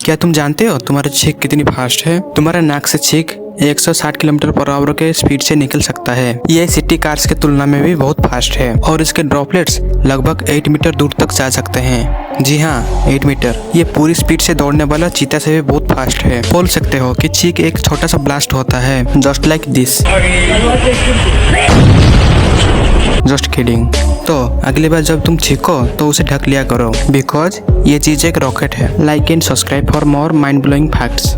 क्या तुम जानते हो तुम्हारा छींक कितनी फास्ट है? तुम्हारा नाक से छींक 160 किलोमीटर पर आवर के स्पीड से निकल सकता है। ये सिटी कार्स के तुलना में भी बहुत फास्ट है और इसके ड्रॉपलेट्स लगभग 8 मीटर दूर तक जा सकते हैं। जी हाँ, 8 मीटर। ये पूरी स्पीड से दौड़ने वाला चीता से भी बहुत फास्ट है। बोल सकते हो कि छींक एक छोटा सा ब्लास्ट होता है, just like this. Just kidding. तो अगली बार जब तुम छींको तो उसे ढक लिया करो, बिकॉज ये चीज एक रॉकेट है। Like and subscribe for more mind blowing facts.